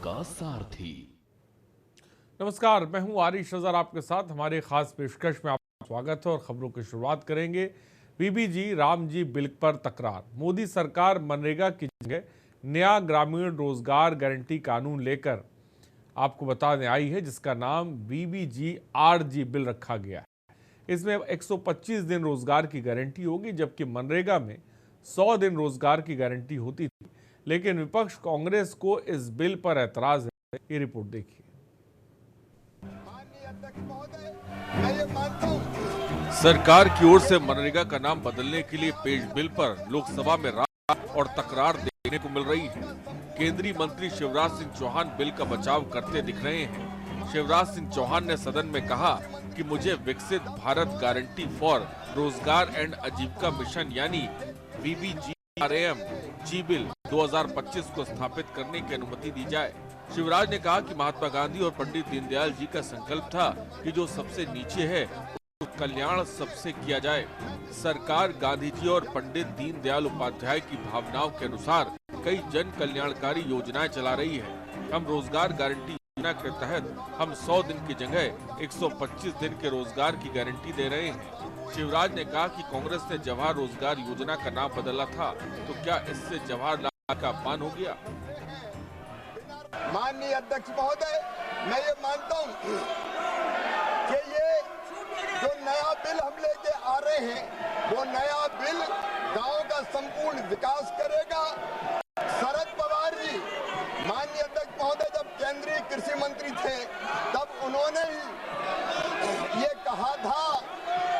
का सारथी। नमस्कार, मैं हूं आरिश अजहर आपके साथ। हमारे खास पेशकश में आपका स्वागत है और खबरों की शुरुआत करेंगे। बीबीजी रामजी बिल पर तकरार। मोदी सरकार मनरेगा की जगह नया ग्रामीण रोजगार गारंटी कानून लेकर आपको बता दें आई है, जिसका नाम बीबीजी आरजी बिल रखा गया है। इसमें 125 दिन रोजगार की गारंटी होगी, जबकि मनरेगा में 100 दिन रोजगार की गारंटी होती थी। लेकिन विपक्ष कांग्रेस को इस बिल पर ऐतराज है। ये रिपोर्ट देखिए। सरकार की ओर से मनरेगा का नाम बदलने के लिए पेश बिल पर लोकसभा में रार और तकरार देखने को मिल रही है। केंद्रीय मंत्री शिवराज सिंह चौहान बिल का बचाव करते दिख रहे हैं। शिवराज सिंह चौहान ने सदन में कहा कि मुझे विकसित भारत गारंटी फॉर रोजगार एंड आजीविका मिशन यानी BBGRAM जी बिल 2025 को स्थापित करने की अनुमति दी जाए। शिवराज ने कहा कि महात्मा गांधी और पंडित दीनदयाल जी का संकल्प था कि जो सबसे नीचे है उसका कल्याण सबसे किया जाए। सरकार गांधी जी और पंडित दीनदयाल उपाध्याय की भावनाओं के अनुसार कई जन कल्याणकारी योजनाएं चला रही है। हम रोजगार गारंटी योजना के तहत हम 100 दिन की जगह 125 दिन के रोजगार की गारंटी दे रहे हैं। शिवराज ने कहा कि कांग्रेस ने जवाहर रोजगार योजना का नाम बदला था, तो क्या इससे जवाहरलाल का अपमान हो गया? माननीय अध्यक्ष महोदय, मैं ये मानता हूँ कि ये जो नया बिल हम लेके आ रहे हैं, वो नया बिल गांव का संपूर्ण विकास करेगा। शरद पवार जी, माननीय अध्यक्ष महोदय, जब केंद्रीय कृषि मंत्री थे तब उन्होंने ही ये कहा था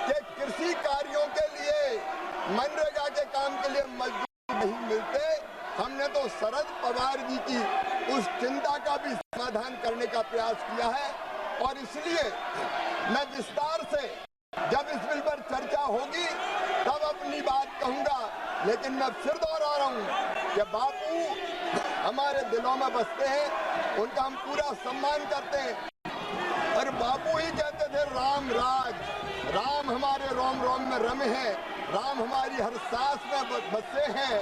कि कृषि कार्यों के लिए, मनरेगा के काम के लिए मजदूर नहीं मिलते। हमने तो शरद पवार जी की उस चिंता का भी समाधान करने का प्रयास किया है और इसलिए मैं विस्तार से जब इस बिल पर चर्चा होगी तब अपनी बात कहूंगा। लेकिन मैं फिर दोहरा रहा हूं कि बापू हमारे दिलों में बसते हैं, उनका हम पूरा सम्मान करते हैं और बापू ही कहते थे राम राज, राम हमारे रोम रोम में रमे हैं, राम हमारी हर सांस में बसे हैं।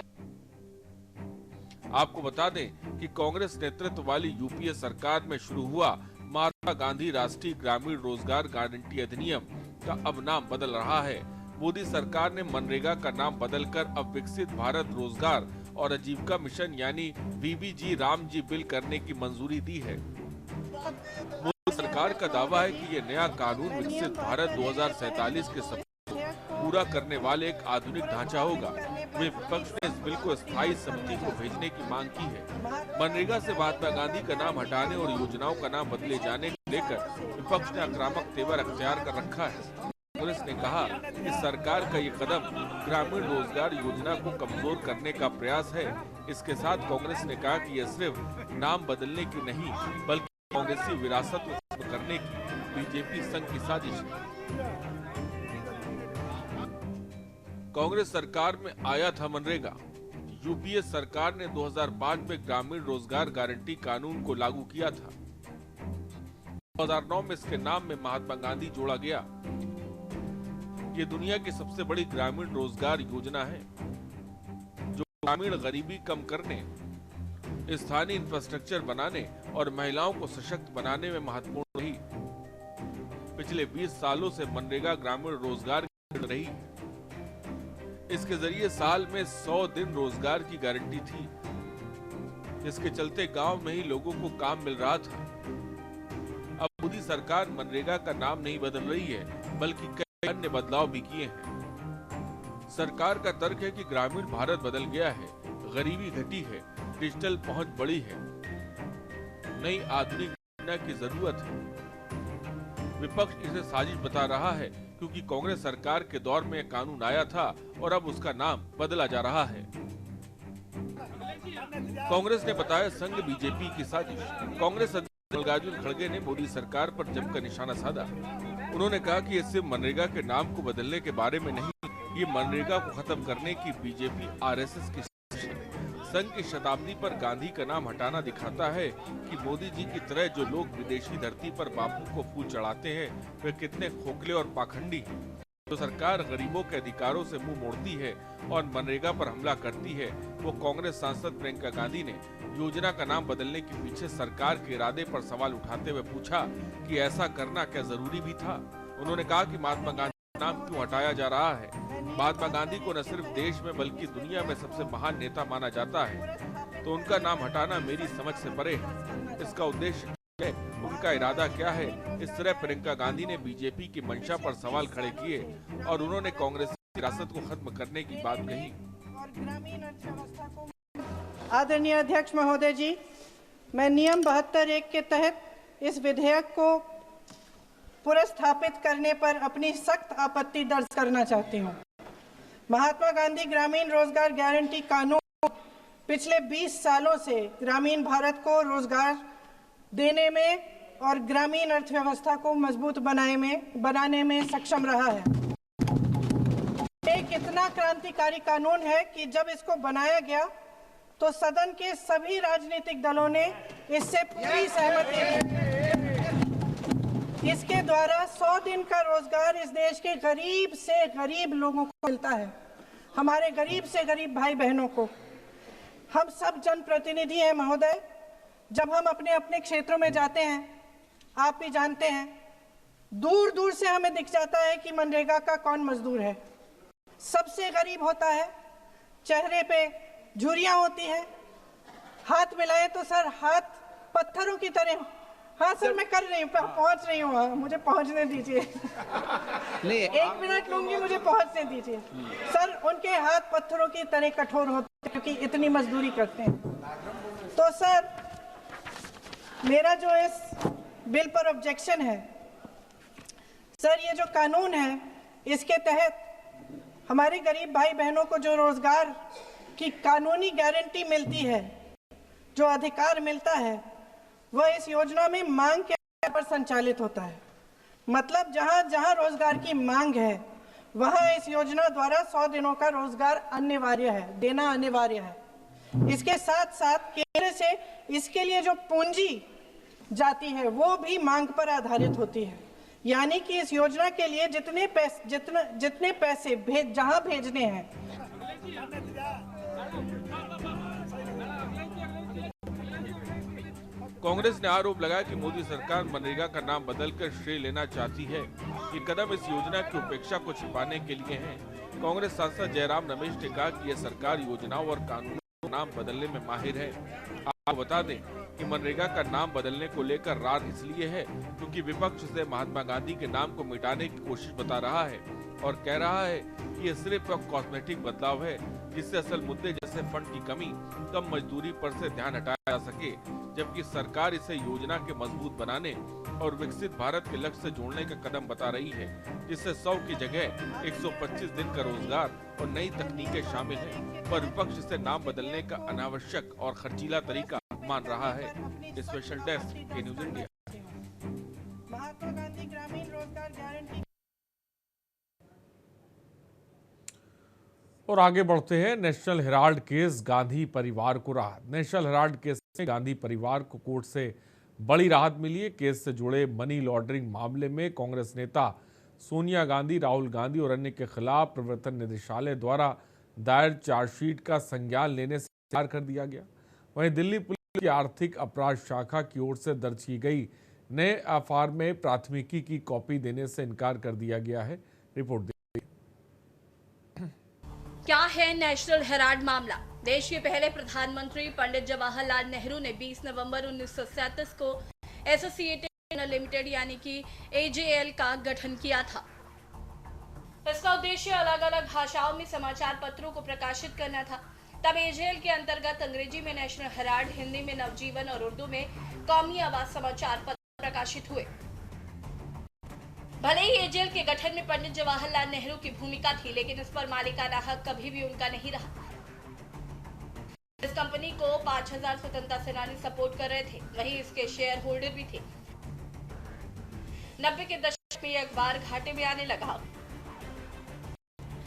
आपको बता दें कि कांग्रेस नेतृत्व वाली यूपीए सरकार में शुरू हुआ महात्मा गांधी राष्ट्रीय ग्रामीण रोजगार गारंटी अधिनियम का अब नाम बदल रहा है। मोदी सरकार ने मनरेगा का नाम बदलकर अब विकसित भारत रोजगार और आजीविका मिशन यानी बीबीजी रामजी बिल करने की मंजूरी दी है। मोदी सरकार का दावा है कि ये नया कानून विकसित भारत 2047 के सपने पूरा करने वाले एक आधुनिक ढांचा होगा। वे विपक्ष ने इस बिल को स्थायी समिति को भेजने की मांग की है। मनरेगा से महात्मा गांधी का नाम हटाने और योजनाओं का नाम बदले जाने को लेकर विपक्ष ने आक्रामक तेवर अख्तियार कर रखा है। कांग्रेस ने कहा कि सरकार का ये कदम ग्रामीण रोजगार योजना को कमजोर करने का प्रयास है। इसके साथ कांग्रेस ने कहा कि यह सिर्फ नाम बदलने की नहीं बल्कि कांग्रेसी विरासत को खत्म करने की बीजेपी संघ की साजिश है। कांग्रेस सरकार में आया था मनरेगा। यूपीए सरकार ने 2005 में ग्रामीण रोजगार गारंटी कानून को लागू किया था। 2009 में इसके नाम में महात्मा गांधी जोड़ा गया। ये दुनिया की सबसे बड़ी ग्रामीण रोजगार योजना है, जो ग्रामीण गरीबी कम करने, स्थानीय इंफ्रास्ट्रक्चर बनाने और महिलाओं को सशक्त बनाने में महत्वपूर्ण रही। पिछले 20 सालों से मनरेगा ग्रामीण रोजगार रही है। इसके जरिए साल में 100 दिन रोजगार की गारंटी थी, जिसके चलते गांव में ही लोगों को काम मिल रहा था। अब मोदी सरकार मनरेगा का नाम नहीं बदल रही है, बल्कि कई अन्य बदलाव भी किए हैं। सरकार का तर्क है कि ग्रामीण भारत बदल गया है, गरीबी घटी है, डिजिटल पहुंच बढ़ी है, नई आधुनिक योजना की जरूरत है। विपक्ष इसे साजिश बता रहा है क्योंकि कांग्रेस सरकार के दौर में यह कानून आया था और अब उसका नाम बदला जा रहा है। कांग्रेस ने बताया संघ बीजेपी की साजिश। कांग्रेस अध्यक्ष मल्लिकार्जुन खड़गे ने मोदी सरकार पर जमकर निशाना साधा। उन्होंने कहा कि ये सिर्फ मनरेगा के नाम को बदलने के बारे में नहीं, ये मनरेगा को खत्म करने की बीजेपी आरएसएस की संघ की शताब्दी पर गांधी का नाम हटाना दिखाता है कि मोदी जी की तरह जो लोग विदेशी धरती पर बापू को फूल चढ़ाते हैं वे कितने खोखले और पाखंडी हैं। जो सरकार गरीबों के अधिकारों से मुंह मोड़ती है और मनरेगा पर हमला करती है, वो कांग्रेस सांसद प्रियंका गांधी ने योजना का नाम बदलने के पीछे सरकार के इरादे पर सवाल उठाते हुए पूछा कि ऐसा करना क्या जरूरी भी था। उन्होंने कहा कि महात्मा गांधी का नाम क्यों हटाया जा रहा है। महात्मा गांधी को न सिर्फ देश में बल्कि दुनिया में सबसे महान नेता माना जाता है, तो उनका नाम हटाना मेरी समझ से परे है। इसका उद्देश्य है, उनका इरादा क्या है। इस तरह प्रियंका गांधी ने बीजेपी की मंशा पर सवाल खड़े किए और उन्होंने कांग्रेस की विरासत को खत्म करने की बात कही। आदरणीय अध्यक्ष महोदय जी, मैं नियम 72(1) के तहत इस विधेयक को पुनर्स्थापित करने पर अपनी सख्त आपत्ति दर्ज करना चाहती हूँ। महात्मा गांधी ग्रामीण रोजगार गारंटी कानून पिछले 20 सालों से ग्रामीण भारत को रोजगार देने में और ग्रामीण अर्थव्यवस्था को मजबूत बनाने में सक्षम रहा है। एक इतना क्रांतिकारी कानून है कि जब इसको बनाया गया तो सदन के सभी राजनीतिक दलों ने इससे पूरी सहमति दी। इसके द्वारा 100 दिन का रोजगार इस देश के गरीब से गरीब लोगों को मिलता है, हमारे गरीब से गरीब भाई बहनों को। हम सब जनप्रतिनिधि हैं महोदय, जब हम अपने अपने क्षेत्रों में जाते हैं, आप भी जानते हैं, दूर दूर से हमें दिख जाता है कि मनरेगा का कौन मजदूर है। सबसे गरीब होता है, चेहरे पे झुर्रियां होती हैं, हाथ मिलाए तो सर हाथ पत्थरों की तरह। हाँ सर, मैं कर रही हूँ, पहुंच रही हूँ, मुझे पहुंचने दीजिए। नहीं, 1 मिनट लूंगी, मुझे पहुंचने दीजिए। सर, उनके हाथ पत्थरों की तरह कठोर होते हैं क्योंकि इतनी मजदूरी करते हैं। तो सर, मेरा जो इस बिल पर ऑब्जेक्शन है, सर, ये जो कानून है, इसके तहत हमारे गरीब भाई बहनों को जो रोजगार की कानूनी गारंटी मिलती है, जो अधिकार मिलता है, वह इस योजना में मांग के आधार पर संचालित होता है। मतलब जहां जहां रोजगार की मांग है, वहां इस योजना द्वारा 100 दिनों का रोजगार अनिवार्य है, देना अनिवार्य है। इसके साथ साथ केंद्र से इसके लिए जो पूंजी जाती है, वो भी मांग पर आधारित होती है। यानी कि इस योजना के लिए जितने पैसे जहां भेजने हैं, कांग्रेस ने आरोप लगाया कि मोदी सरकार मनरेगा का नाम बदलकर श्रेय लेना चाहती है। ये कदम इस योजना की उपेक्षा को छिपाने के लिए है। कांग्रेस सांसद जयराम रमेश ने कहा कि यह सरकार योजनाओं और कानूनों का नाम बदलने में माहिर है। आपको बता दें कि मनरेगा का नाम बदलने को लेकर रार इसलिए है क्योंकि विपक्ष से महात्मा गांधी के नाम को मिटाने की कोशिश बता रहा है और कह रहा है कि यह सिर्फ कॉस्मेटिक बदलाव है, जिससे असल मुद्दे जैसे फंड की कमी, कम मजदूरी पर से ध्यान हटाया जा सके, जबकि सरकार इसे योजना के मजबूत बनाने और विकसित भारत के लक्ष्य से जोड़ने का कदम बता रही है, जिससे 100 की जगह 125 दिन का रोजगार और नई तकनीकें शामिल हैं। पर विपक्ष इसे नाम बदलने का अनावश्यक और खर्चीला तरीका मान रहा है। स्पेशल डेस्क के न्यूज इंडिया। महात्मा गांधी ग्रामीण रोजगार गारंटी। और आगे बढ़ते हैं। नेशनल हेराल्ड केस गांधी परिवार को राहत। नेशनल हेराल्ड केस में गांधी परिवार को कोर्ट से बड़ी राहत मिली है। केस से जुड़े मनी लॉन्ड्रिंग मामले में कांग्रेस नेता सोनिया गांधी, राहुल गांधी और अन्य के खिलाफ प्रवर्तन निदेशालय द्वारा दायर चार्जशीट का संज्ञान लेने से इनकार कर दिया गया। वहीं दिल्ली पुलिस की आर्थिक अपराध शाखा की ओर से दर्ज की गई नए एफआईआर में प्राथमिकी की कॉपी देने से इनकार कर दिया गया है। रिपोर्ट क्या है नेशनल हेराल्ड मामला? देश के पहले प्रधानमंत्री पंडित जवाहरलाल नेहरू ने 20 नवंबर 1937 को एसोसिएटेड लिमिटेड यानी कि एजेएल का गठन किया था। इसका उद्देश्य अलग अलग भाषाओं में समाचार पत्रों को प्रकाशित करना था। तब एजेएल के अंतर्गत अंग्रेजी में नेशनल हेराल्ड, हिंदी में नवजीवन और उर्दू में कौमी आवाज समाचार पत्र प्रकाशित हुए। भले ही एजेएल के गठन में पंडित जवाहरलाल नेहरू की भूमिका थी, लेकिन इस पर मालिकाना हक कभी भी उनका नहीं रहा। इस कंपनी को 5000 स्वतंत्रता सेनानी सपोर्ट कर रहे थे, वहीं इसके शेयर होल्डर भी थे। 90 के दशक में यह अखबार घाटे में आने लगा।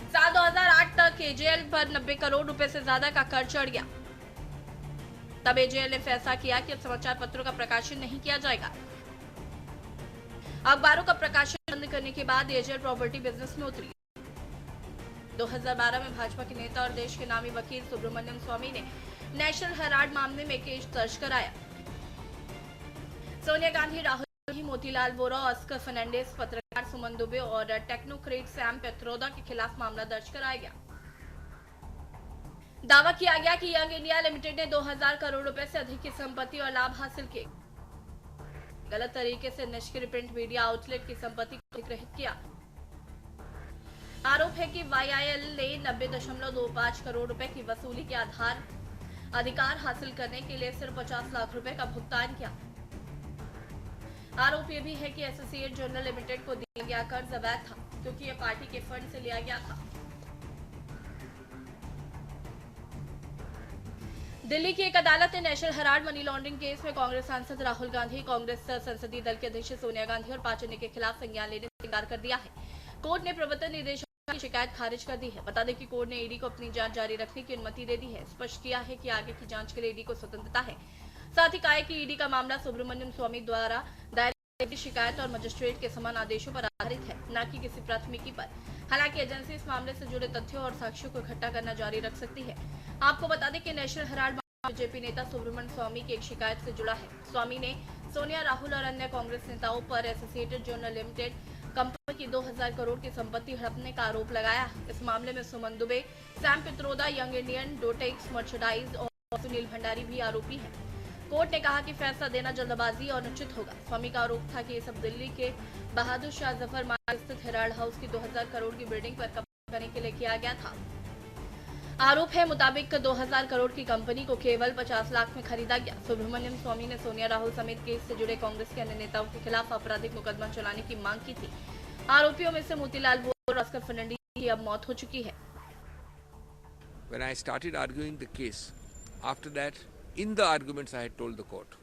साल 2008 तक एजेएल पर 90 करोड़ रुपए से ज्यादा का कर चढ़ गया। तब एजेएल ने फैसला किया कि अब समाचार पत्रों का प्रकाशन नहीं किया जाएगा। अखबारों का प्रकाशन बंद करने के बाद एजेएल प्रॉपर्टी बिजनेस में उतरी। 2012 में भाजपा के नेता और देश के नामी वकील सुब्रमण्यम स्वामी ने नेशनल हेराल्ड मामले में केस दर्ज कराया। सोनिया गांधी, राहुल गांधी, मोतीलाल वोरा, ऑस्कर फर्नांडिस, पत्रकार सुमन दुबे और टेक्नोक्रेट सैम पित्रोदा के खिलाफ मामला दर्ज कराया गया। दावा किया गया कि यंग इंडिया लिमिटेड ने 2000 करोड़ रुपए से अधिक की संपत्ति और लाभ हासिल किए। गलत तरीके से निष्क्रिय प्रिंट मीडिया आउटलेट की संपत्ति को अधिग्रहित किया। आरोप है कि वाईआईएल ने 90.25 करोड़ रुपए की वसूली के अधिकार हासिल करने के लिए सिर्फ 50 लाख रुपए का भुगतान किया। आरोप यह भी है कि एसोसिएट जनरल लिमिटेड को दिया गया कर्ज अवैध था, क्योंकि यह पार्टी के फंड से लिया गया था। दिल्ली की एक अदालत ने national Herald money laundering case में कांग्रेस सांसद राहुल गांधी, कांग्रेस संसदीय दल के अध्यक्ष सोनिया गांधी और 5 अन्य के खिलाफ संज्ञान लेने से इनकार कर दिया है। कोर्ट ने प्रवर्तन निदेशालय की शिकायत खारिज कर दी है। बता दें कि कोर्ट ने ईडी को अपनी जांच जारी रखने की अनुमति दे दी है। स्पष्ट किया है कि आगे की जांच के लिए ईडी को स्वतंत्रता है। साथ ही कहा है कि ईडी का मामला सुब्रमण्यम स्वामी द्वारा दायर शिकायत और मजिस्ट्रेट के समान आदेशों पर आधारित है, न कि किसी प्राथमिकी पर। हालांकि एजेंसी इस मामले से जुड़े तथ्यों और साक्ष्यों को इकट्ठा करना जारी रख सकती है। आपको बता दें कि नेशनल हेराल्ड बीजेपी नेता सुब्रमण्यम स्वामी की एक शिकायत से जुड़ा है। स्वामी ने सोनिया, राहुल और अन्य कांग्रेस नेताओं पर एसोसिएटेड जनरल लिमिटेड कंपनी की 2000 करोड़ की संपत्ति हड़पने का आरोप लगाया है। इस मामले में Suman Dubey, Sam Pitroda, young Indian, Dotex merchandise और सुनील भंडारी भी आरोपी हैं। कोर्ट ने कहा कि फैसला देना जल्दबाजी और अनुचित होगा। स्वामी का आरोप था कि ये सब दिल्ली के बहादुर शाह जफर मार्ग स्थित हेराल्ड हाउस की 2000 करोड़ की बिल्डिंग पर कब्जा करने के लिए किया गया था। आरोप है मुताबिक 2000 करोड़ की कंपनी को केवल 50 लाख में खरीदा गया। सुब्रमण्यम स्वामी ने सोनिया, राहुल समेत केस से जुड़े कांग्रेस के अन्य नेताओं के खिलाफ आपराधिक मुकदमा चलाने की मांग की थी। आरोपियों में से मोतीलाल वोरा और ऑस्कर फर्नांडिस की अब मौत हो चुकी है। When I started arguing the case, after that, in the arguments I had told the court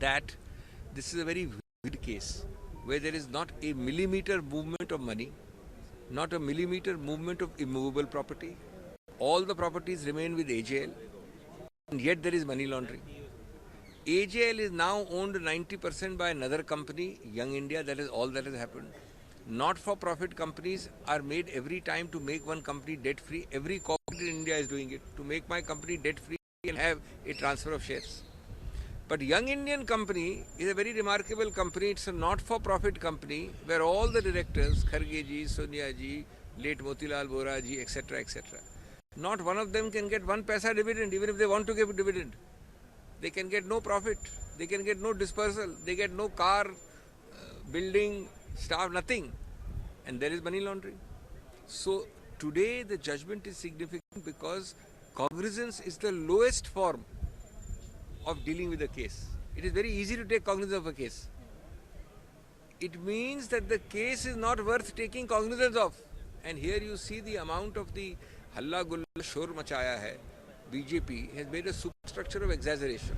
that this is a very weird case where there is not a millimeter movement of money, not a millimeter movement of immovable property. All the properties remain with AJL, and yet there is money laundering. AJL is now owned 90% by another company, Young India. That is all that has happened. Not-for-profit companies are made every time to make one company debt-free. Every corporate in India is doing it to make my company debt-free and have a transfer of shares. But Young Indian Company is a very remarkable company. It's a not-for-profit company where all the directors, Kharge ji, Sonia ji, late Motilal Vora ji, etc., etc., not one of them can get 1 paisa dividend, even if they want to give a dividend. They can get no profit, they can get no dispersal, they get no car, building, staff, nothing. And there is money laundering. So today the judgment is significant because cognizance is the lowest form of dealing with a case. It is very easy to take cognizance of a case. It means that the case is not worth taking cognizance of. And here you see the amount of the halla gulla shor machaya hai. BJP has made a superstructure of exaggeration.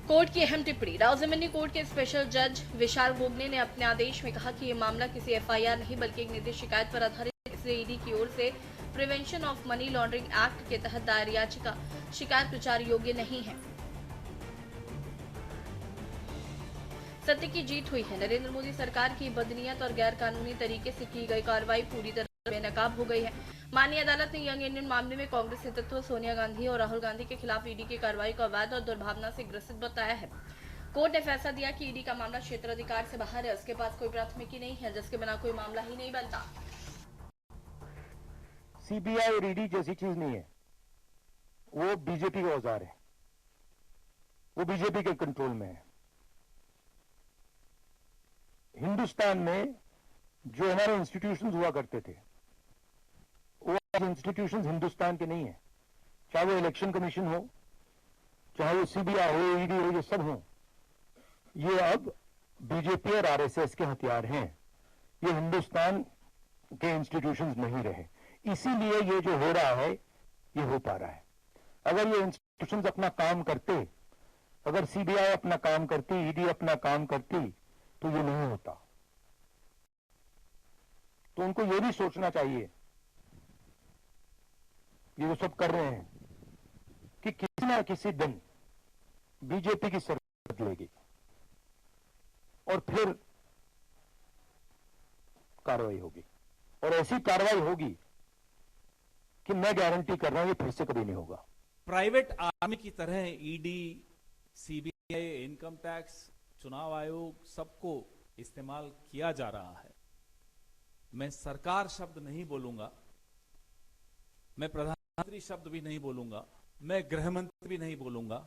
Court की अहम टिप्पणी। रावजमीनी court के special जज विशाल बोगने ने अपने आदेश में कहा कि ये मामला किसी एफआईआर नहीं बल्कि एक निजी शिकायत पर आधारित है। इसलिए ईडी की ओर से prevention of money laundering act के तहत दायर याचिका शिकायत प्रचार योग्य नहीं है। सत्य की जीत हुई है। नरेंद्र मोदी सरकार की बदनीयत और गैर कानूनी तरीके से की गई कार्रवाई पूरी तरह बेनकाब हो गई है। माननीय अदालत ने यंग इंडियन मामले में कांग्रेस नेतृत्व सोनिया गांधी और राहुल गांधी के खिलाफ ईडी की कार्रवाई को अवैध और दुर्भावना से ग्रसित बताया है। कोर्ट ने फैसला दिया कि ईडी का मामला क्षेत्राधिकार से बाहर है, उसके पास कोई प्राथमिकी नहीं है, जिसके बिना कोई मामला ही नहीं बनता। सीबीआई और ईडी जैसी चीज नहीं है, वो बीजेपी का औजार है, वो बीजेपी के कंट्रोल में है। हिंदुस्तान में जो हमारे इंस्टीट्यूशंस हुआ करते थे, वो इंस्टीट्यूशंस हिंदुस्तान के नहीं है। चाहे वो इलेक्शन कमीशन हो, चाहे वो सीबीआई हो, ईडी हो, ये सब हो, ये अब बीजेपी और आरएसएस के हथियार हैं। ये हिंदुस्तान के इंस्टीट्यूशंस नहीं रहे, इसीलिए ये जो हो रहा है ये हो पा रहा है। अगर ये इंस्टीट्यूशंस अपना काम करते, अगर सीबीआई अपना काम करती, ईडी अपना काम करती, तो ये नहीं होता। तो उनको ये भी सोचना चाहिए, ये जो सब कर रहे हैं, कि किसी ना किसी दिन बीजेपी की सरकार बदलेगी। और फिर कार्रवाई होगी, और ऐसी कार्रवाई होगी कि मैं गारंटी कर रहा हूं ये फिर से कभी नहीं होगा। प्राइवेट आर्मी की तरह ईडी, सीबीआई, इनकम टैक्स, चुनाव आयोग सबको इस्तेमाल किया जा रहा है। मैं सरकार शब्द नहीं बोलूंगा, मैं प्रधानमंत्री शब्द भी नहीं बोलूंगा, मैं गृह मंत्री भी नहीं बोलूंगा,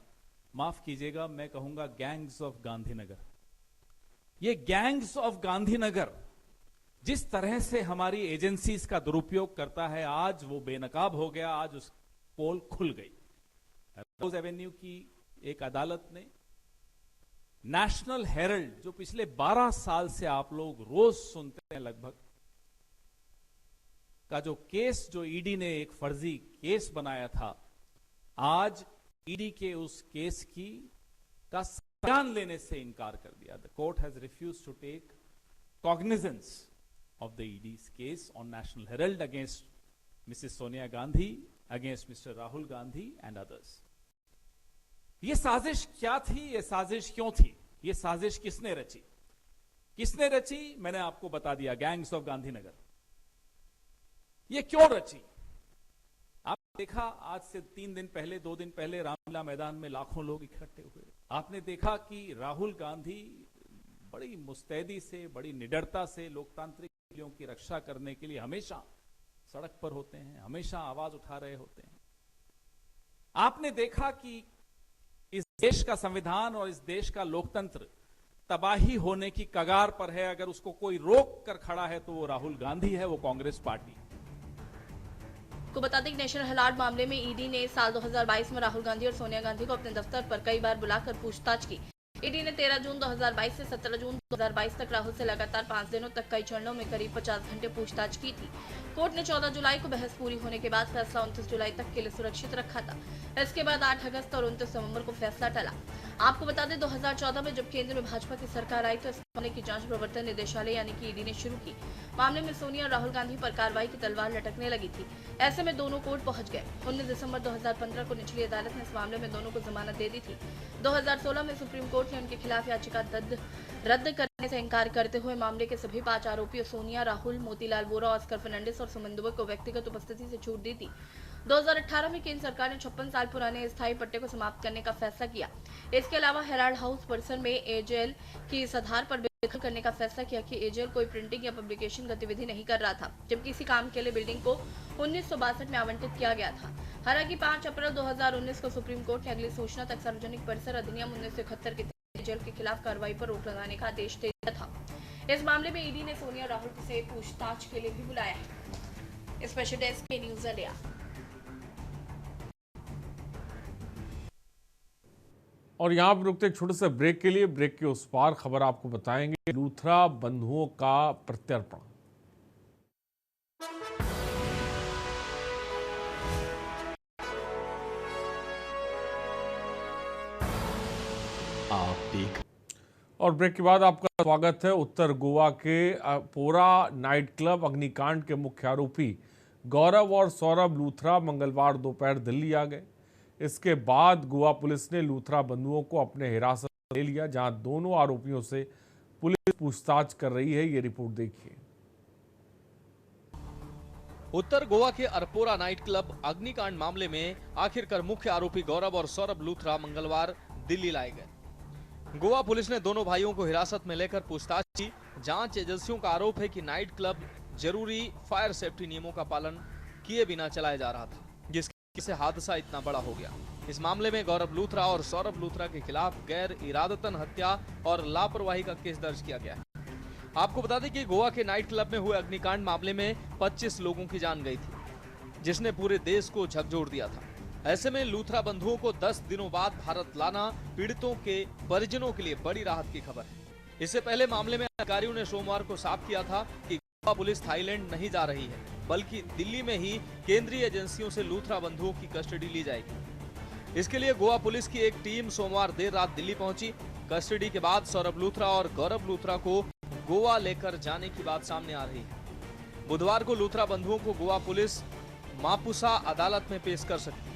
माफ कीजिएगा, मैं कहूंगा गैंग्स ऑफ गांधीनगर। ये गैंग्स ऑफ गांधीनगर जिस तरह से हमारी एजेंसीज का दुरुपयोग करता है, आज वो बेनकाब हो गया, आज उस पोल खुल गई। रोज एवेन्यू की एक अदालत ने नेशनल हेरल्ड, जो पिछले 12 साल से आप लोग रोज सुनते हैं लगभग, का जो केस, जो ईडी ने एक फर्जी केस बनाया था, आज ईडी के उस केस का संज्ञान लेने से इनकार कर दिया। The court has refused to take cognizance of the ED's case on National Herald against Mrs. Sonia Gandhi, against Mr. Rahul Gandhi and others. ये साजिश क्या थी, ये साजिश क्यों थी, ये साजिश किसने रची? किसने रची? मैंने आपको बता दिया, गैंग्स ऑफ गांधीनगर। ये क्यों रची? आप देखा आज से 3 दिन पहले, 2 दिन पहले रामलीला मैदान में लाखों लोग इकट्ठे हुए। आपने देखा कि राहुल गांधी बड़ी मुस्तैदी से, बड़ी निडरता से लोकतांत्रिक की रक्षा करने के लिए हमेशा सड़क पर होते हैं, हमेशा आवाज उठा रहे होते हैं। आपने देखा कि इस देश का संविधान और इस देश का लोकतंत्र तबाही होने की कगार पर है। अगर उसको कोई रोक कर खड़ा है तो वो राहुल गांधी है, वो कांग्रेस पार्टी। को बता दें कि नेशनल हेराल्ड मामले में ईडी ने साल 2022 में राहुल गांधी और सोनिया गांधी को अपने दफ्तर पर कई बार बुलाकर पूछताछ की। ईडी ने 13 जून 2022 से 17 जून 2022 तक राहुल से लगातार 5 दिनों तक कई चरणों में करीब 50 घंटे पूछताछ की थी। कोर्ट ने 14 जुलाई को बहस पूरी होने के बाद फैसला 29 जुलाई तक के लिए सुरक्षित रखा था। इसके बाद 8 अगस्त और 29 नवंबर को फैसला टला। आपको बता दें 2014 में जब केंद्र में भाजपा की सरकार आई तो इस मामले की जांच प्रवर्तन निदेशालय यानी कि ईडी ने शुरू की। मामले में सोनिया और राहुल गांधी पर कार्रवाई की तलवार लटकने लगी थी। ऐसे में दोनों कोर्ट पहुंच गए। 19 दिसंबर 2015 को निचली अदालत ने इस मामले में दोनों को जमानत दे दी थी। 2016 में सुप्रीम कोर्ट ने उनके खिलाफ याचिका रद्द करने से इनकार करते हुए मामले के सभी 5 आरोपियों सोनिया, राहुल, मोतीलाल वोरा, ऑस्कर फर्नांडिस और सुमन दुबे को व्यक्तिगत उपस्थिति से छूट दी थी। 2018 में केंद्र सरकार ने 56 साल पुराने स्थायी पट्टे को समाप्त करने का फैसला किया। इसके अलावा हेराल्ड हाउस परिसर में एजेएल की इस आधार पर बेदखल करने का फैसला किया कि एजेएल कोई प्रिंटिंग या पब्लिकेशन गतिविधि नहीं कर रहा था, जबकि इसी काम के लिए बिल्डिंग को 1962 में आवंटित किया गया था। हालांकि 5 अप्रैल 2019 को सुप्रीम कोर्ट ने अगली सूचना तक सार्वजनिक परिसर अधिनियम 1971 के एजेएल के खिलाफ कार्रवाई पर रोक लगाने का आदेश दे दिया था। इस मामले में ईडी ने सोनिया और राहुल से पूछताछ के लिए भी बुलाया है। स्पेशल डेस्क के न्यूज इंडिया। और यहाँ पर रुकते छोटे से ब्रेक के लिए, ब्रेक के उस पार खबर आपको बताएंगे लूथरा बंधुओं का प्रत्यर्पण। आप देख और ब्रेक के बाद आपका स्वागत है। उत्तर गोवा के पोरा नाइट क्लब अग्निकांड के मुख्य आरोपी गौरव और सौरभ लूथरा मंगलवार दोपहर दिल्ली आ गए। इसके बाद गोवा पुलिस ने लूथरा बंधुओं को अपने हिरासत में ले लिया, जहां दोनों आरोपियों से पुलिस पूछताछ कर रही है। ये रिपोर्ट देखिए। उत्तर गोवा के अरपोरा नाइट क्लब अग्निकांड मामले में आखिरकार मुख्य आरोपी गौरव और सौरभ लूथरा मंगलवार दिल्ली लाए गए। गोवा पुलिस ने दोनों भाइयों को हिरासत में लेकर पूछताछ की। जांच एजेंसियों का आरोप है कि नाइट क्लब जरूरी फायर सेफ्टी नियमों का पालन किए बिना चलाया जा रहा था, जिससे हादसा इतना बड़ा हो गया। इस मामले में गौरव लूथरा और सौरभ लूथरा के खिलाफ गैर इरादतन हत्या और लापरवाही का केस दर्ज किया गया है। आपको बता दें कि गोवा के नाइट क्लब में हुए अग्निकांड मामले में 25 लोगों की जान गई थी, जिसने पूरे देश को झकझोर दिया था। ऐसे में लूथरा बंधुओं को 10 दिनों बाद भारत लाना पीड़ितों के परिजनों के लिए बड़ी राहत की खबर है। इससे पहले मामले में अधिकारियों ने सोमवार को साफ किया था कि गोवा पुलिस थाईलैंड नहीं जा रही है, बल्कि दिल्ली में ही केंद्रीय एजेंसियों से लूथरा बंधुओं की कस्टडी ली जाएगी। इसके लिए गोवा पुलिस की एक टीम सोमवार देर रात दिल्ली पहुंची। कस्टडी के बाद सौरभ लूथरा और गौरव लूथरा को गोवा लेकर जाने की बात सामने आ रही है। बुधवार को लूथरा बंधुओं को गोवा पुलिस मापुसा अदालत में पेश कर सकती है।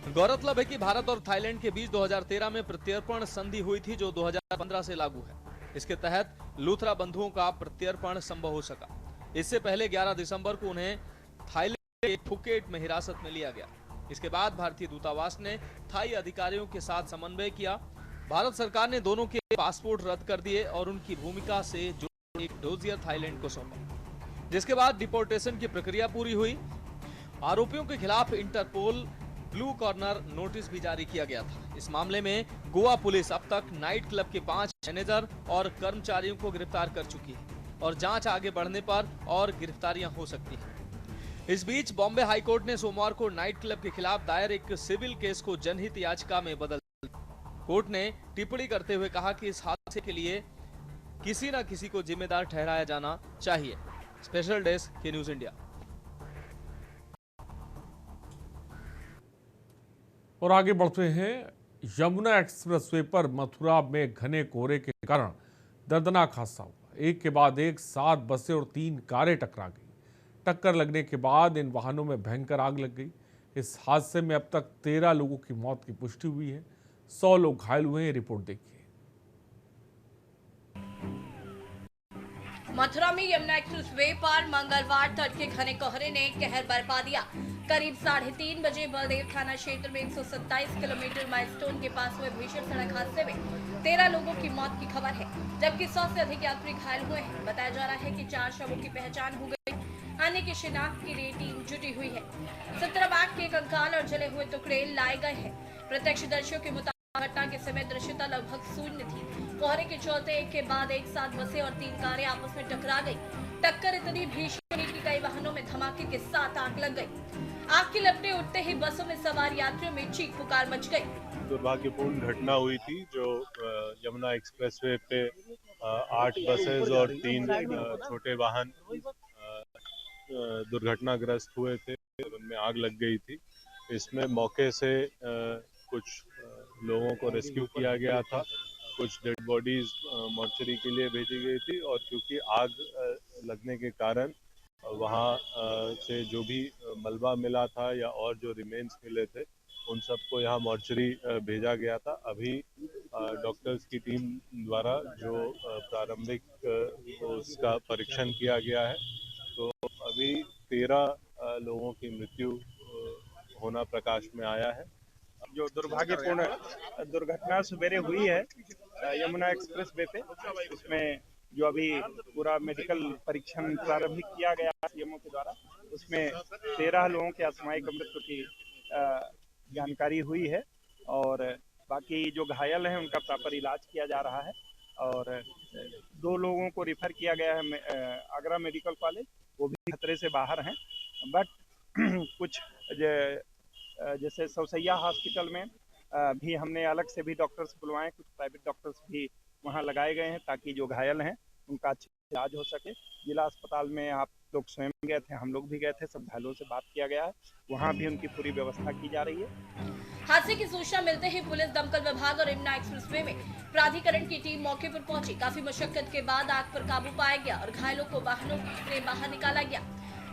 गौरतलब है कि भारत और थाईलैंड के बीच 2013 में प्रत्यर्पण संधि हुई थी, जो 2015 से लागू है। इसके तहत लूथरा बंधुओं का प्रत्यर्पण संभव हो सका। इससे पहले 11 दिसंबर को उन्हें थाईलैंड के फुकेट में हिरासत में लिया गया। इसके बाद भारतीय दूतावास ने थाई अधिकारियों के साथ समन्वय किया। भारत सरकार ने दोनों के पासपोर्ट रद्द कर दिए और उनकी भूमिका से जुड़े एक डोजियर थाईलैंड को सौंपा, जिसके बाद डिपोर्टेशन की प्रक्रिया पूरी हुई। आरोपियों के खिलाफ इंटरपोल ब्लू कॉर्नर नोटिस भी जारी किया गया था। इस मामले में गोवा पुलिस अब तक नाइट क्लब के 5 मैनेजर और कर्मचारियों को गिरफ्तार कर चुकी है और जांच आगे बढ़ने पर और गिरफ्तारियां हो सकती हैं। इस बीच बॉम्बे हाईकोर्ट ने सोमवार को नाइट क्लब के खिलाफ दायर एक सिविल केस को जनहित याचिका में बदल दिया। कोर्ट ने टिप्पणी करते हुए कहा कि इस हादसे के लिए किसी न किसी को जिम्मेदार ठहराया जाना चाहिए। स्पेशल डेस्क के न्यूज इंडिया। और आगे बढ़ते हैं। यमुना एक्सप्रेसवे पर मथुरा में घने कोहरे के कारण दर्दनाक हादसा हुआ। एक के बाद एक 7 बसें और 3 कारें टकरा गई। टक्कर लगने के बाद इन वाहनों में भयंकर आग लग गई। इस हादसे में अब तक 13 लोगों की मौत की पुष्टि हुई है। 100 लोग घायल हुए हैं। रिपोर्ट देखिए। मथुरा में यमुना एक्सप्रेसवे पर मंगलवार तड़के घने कोहरे ने कहर बरपा दिया। करीब 3:30 बजे बलदेव थाना क्षेत्र में 127 किलोमीटर माइलस्टोन के पास हुए भीषण सड़क हादसे में 13 लोगों की मौत की खबर है, जबकि 100 से अधिक यात्री घायल हुए हैं। बताया जा रहा है कि 4 शवों की पहचान हो गई। अन्य की शिनाख्त के लिए टीम जुटी हुई है। 17 बाघ के कंकाल और जले हुए टुकड़े लाए गए हैं। प्रत्यक्षदर्शियों के मुताबिक घटना के समय दृश्यता लगभग शून्य थी। कोहरे के चलते एक के बाद एक 7 बसें और 3 कारें आपस में टकरा गई। टक्कर इतनी भीषण कि कई वाहनों में धमाके के साथ आग लग गई। आग की लपटें उठते ही बसों में सवार यात्रियों में चीख पुकार मच गई। दुर्भाग्यपूर्ण घटना हुई थी जो यमुना एक्सप्रेसवे पे 8 बसेस और 3 छोटे वाहन दुर्घटनाग्रस्त हुए थे। उनमें आग लग गई थी। इसमें मौके से कुछ लोगों को रेस्क्यू किया गया था। कुछ डेड बॉडीज मॉर्चरी के लिए भेजी गई थी और क्योंकि आग लगने के कारण वहाँ से जो भी मलबा मिला था या और जो रिमेन्स मिले थे उन सबको यहाँ मॉर्चरी भेजा गया था। अभी डॉक्टर्स की टीम द्वारा जो प्रारंभिक उसका परीक्षण किया गया है, तो अभी 13 लोगों की मृत्यु होना प्रकाश में आया है। जो दुर्भाग्यपूर्ण दुर्घटना सवेरे हुई है यमुना एक्सप्रेस वे पे, उसमें जो अभी पूरा मेडिकल परीक्षण प्रारंभिक किया गया सीएमओ के द्वारा, उसमें 13 लोगों के असामयिक मृत्यु की जानकारी हुई है और बाकी जो घायल हैं उनका प्रॉपर इलाज किया जा रहा है और 2 लोगों को रेफर किया गया है आगरा मेडिकल कॉलेज, वो भी खतरे से बाहर हैं। बट कुछ जैसे सौसैया हॉस्पिटल में भी हमने अलग से भी डॉक्टर्स बुलवाए, कुछ प्राइवेट डॉक्टर्स भी वहां लगाए गए हैं ताकि जो घायल हैं उनका अच्छा इलाज हो सके। जिला अस्पताल में आप लोग स्वयं गए थे, हम लोग भी गए थे, सब घायलों से बात किया गया है, वहां भी उनकी पूरी व्यवस्था की जा रही है। हादसे की सूचना मिलते ही पुलिस, दमकल विभाग और यमुना एक्सप्रेसवे में प्राधिकरण की टीम मौके पर पहुंची। काफी मशक्कत के बाद आग पर काबू पाया गया और घायलों को वाहनों से बाहर निकाला गया।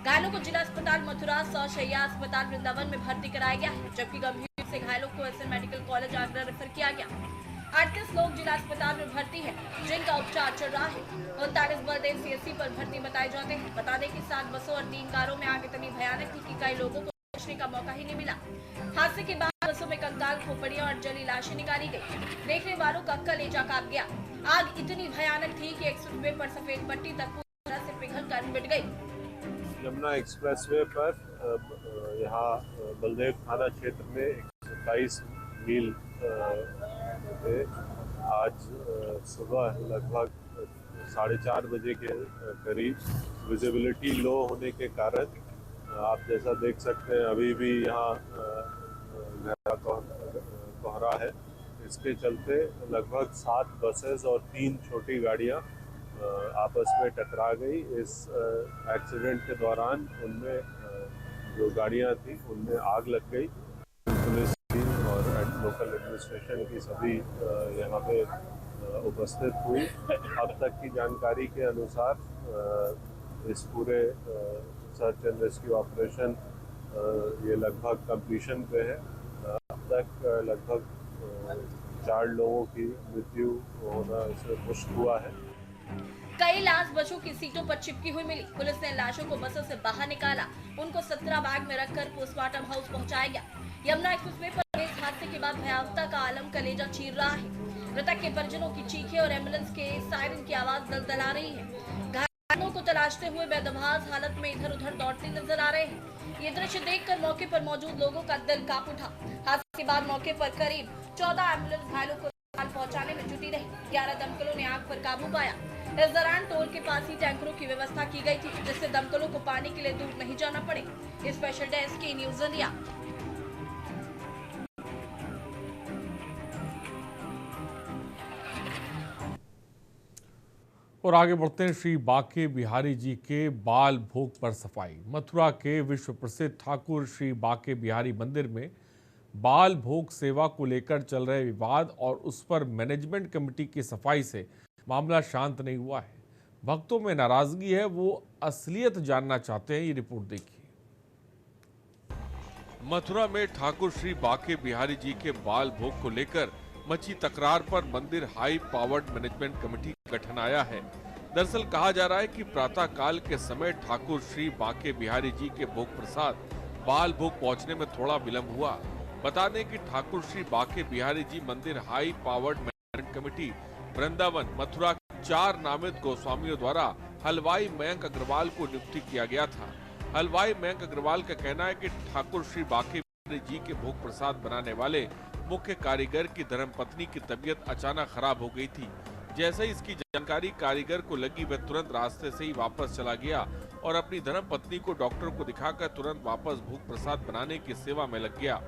घायलों को जिला अस्पताल मथुरा, 100 शैय्या अस्पताल वृंदावन में भर्ती कराया गया है, जबकि गंभीर से घायलों को SN medical college Agra refer किया गया। 38 लोग जिला अस्पताल में भर्ती हैं, जिनका उपचार चल रहा है। 39 बलदेव सीएससी पर भर्ती बताए जाते हैं। बता दें कि 7 बसों और 3 कारों में आग इतनी भयानक थी कि कई लोगों को बचने का मौका ही नहीं मिला। हादसे के बाद बसों में कंकाल, खोपड़ियां और जली लाशें निकाली गई। देखने वालों का कलेजा कांप गया। आग इतनी भयानक थी कि एक्सप्रेसवे पर सफेद पट्टी तक पूरी तरह से पिघल कर मिट गई। यमुना एक्सप्रेसवे पर यहाँ बलदेव थाना क्षेत्र में 127 मील पे आज सुबह लगभग 4:30 बजे के करीब विजिबिलिटी लो होने के कारण आप जैसा देख सकते हैं अभी भी यहाँ गहरा कोहरा है। इसके चलते लगभग 7 बसेस और 3 छोटी गाड़ियाँ आपस में टकरा गई। इस एक्सीडेंट के दौरान उनमें जो गाड़ियां थी उनमें आग लग गई। पुलिस टीम और लोकल एडमिनिस्ट्रेशन की सभी यहाँ पे उपस्थित हुई। अब तक की जानकारी के अनुसार इस पूरे सर्च एंड रेस्क्यू ऑपरेशन ये लगभग कंप्लीशन पे है। तक लगभग 4 लोगों की मृत्यु होना इसमें पुष्ट हुआ है। कई लाश बसों की सीटों पर चिपकी हुई मिली। पुलिस ने लाशों को बसों से बाहर निकाला, उनको 17 बैग में रखकर पोस्टमार्टम हाउस पहुंचाया गया। यमुना एक्सप्रेसवे पर इस हादसे के बाद भयावहता का आलम कलेजा चीर रहा है। मृतक के परिजनों की चीखें और एम्बुलेंस के सायरन की आवाज दलदला रही है। घायलों को तलाशते हुए बेदबाज हालत में इधर उधर दौड़ते नजर आ रहे हैं। ये दृश्य देखकर मौके पर मौजूद लोगों का दिल कांप उठा। हादसे के बाद मौके पर करीब 14 एम्बुलेंस घायलों को पहुंचाने में जुटी रही। 11 दमकलों ने आग पर काबू पाया। इस दौरान टोल के पास ही टैंकरों की व्यवस्था की गई थी, जिससे दमकलों को पानी के लिए दूर नहीं जाना पड़े। स्पेशल डेस्क की न्यूज इंडिया। और आगे बढ़ते हैं। श्री बांके बिहारी जी के बाल भोग पर सफाई। मथुरा के विश्व प्रसिद्ध ठाकुर श्री बांके बिहारी मंदिर में बाल भोग सेवा को लेकर चल रहे विवाद और उस पर मैनेजमेंट कमेटी की सफाई से मामला शांत नहीं हुआ है। भक्तों में नाराजगी है, वो असलियत जानना चाहते हैं। ये रिपोर्ट देखिए। मथुरा में ठाकुर श्री बांके बिहारी जी के बाल भोग को लेकर मची तकरार पर मंदिर हाई पावर्ड मैनेजमेंट कमेटी का गठन आया है। दरअसल कहा जा रहा है कि प्रातः काल के समय ठाकुर श्री बांके बिहारी जी के भोग प्रसाद बाल भोग पहुंचने में थोड़ा विलंब हुआ। बता दें कि ठाकुर श्री बांके बिहारी जी मंदिर high powered management committee Vrindavan Mathura 4 नामित गोस्वामियों द्वारा हलवाई मयंक अग्रवाल को नियुक्त किया गया था। हलवाई मयंक अग्रवाल का कहना है कि ठाकुर श्री बांके बिहारी जी के भोग प्रसाद बनाने वाले मुख्य कारीगर की धर्मपत्नी की तबीयत अचानक खराब हो गई थी। जैसे ही इसकी जानकारी कारीगर को लगी, वह तुरंत रास्ते से ही वापस चला गया और अपनी धर्मपत्नी को डॉक्टर को दिखाकर तुरंत वापस भोग प्रसाद बनाने की सेवा में लग गया।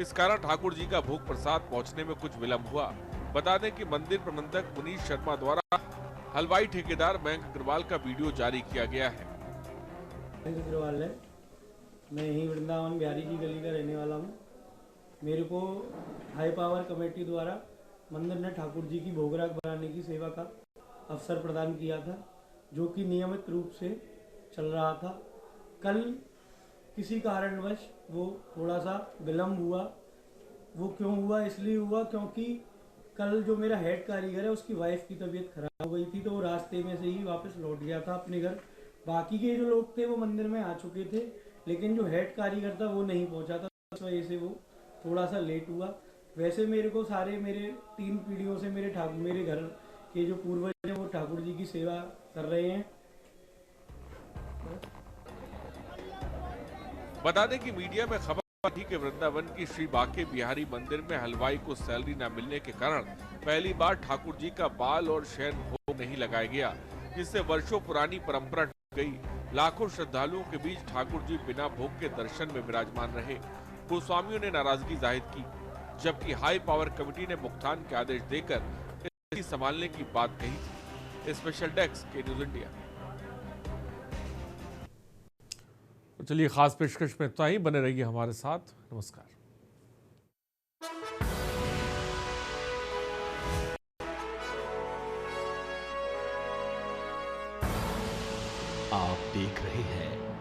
इस कारण ठाकुर जी का भोग प्रसाद पहुंचने में कुछ विलंब हुआ। बता दें कि मंदिर प्रबंधक मुनीश शर्मा द्वारा हलवाई ठेकेदार मयंक अग्रवाल का वीडियो जारी किया गया है। अग्रवाल है, मैं यही वृंदावन बिहारी जी गली का रहने वाला हूँ। मेरे को हाई पावर कमेटी द्वारा मंदिर ने ठाकुर जी की भोगराग बनाने की सेवा का अवसर प्रदान किया था, जो कि नियमित रूप से चल रहा था। कल किसी कारणवश वो थोड़ा सा विलम्ब हुआ। वो क्यों हुआ? इसलिए हुआ क्योंकि कल जो मेरा हेड कारीगर है उसकी वाइफ की तबीयत खराब हो गई थी, तो वो रास्ते में से ही वापस लौट गया था अपने घर। बाकी के जो लोग थे वो मंदिर में आ चुके थे, लेकिन जो हेड कारीगर था वो नहीं पहुंचा था। इस वजह से वो थोड़ा सा लेट हुआ। वैसे मेरे को सारे मेरे 3 पीढ़ियों से मेरे घर के जो पूर्वज हैं वो ठाकुर जी की सेवा कर रहे हैं। बता दें कि मीडिया में खबर थी कि वृंदावन की श्री बांके बिहारी मंदिर में हलवाई को सैलरी न मिलने के कारण पहली बार ठाकुर जी का बाल और शयन भोग नहीं लगाया गया, जिससे वर्षों पुरानी परंपरा टूट गई। लाखों श्रद्धालुओं के बीच ठाकुर जी बिना भोग के दर्शन में विराजमान रहे। गोस्वामियों ने नाराजगी जाहिर की, जबकि हाई पावर कमेटी ने मुक्तान के आदेश देकर स्थिति संभालने की बात कही थी। स्पेशल डेस्क के न्यूज इंडिया। चलिए, खास पेशकश में इतना ही। बने रहिए हमारे साथ। नमस्कार। आप देख रहे हैं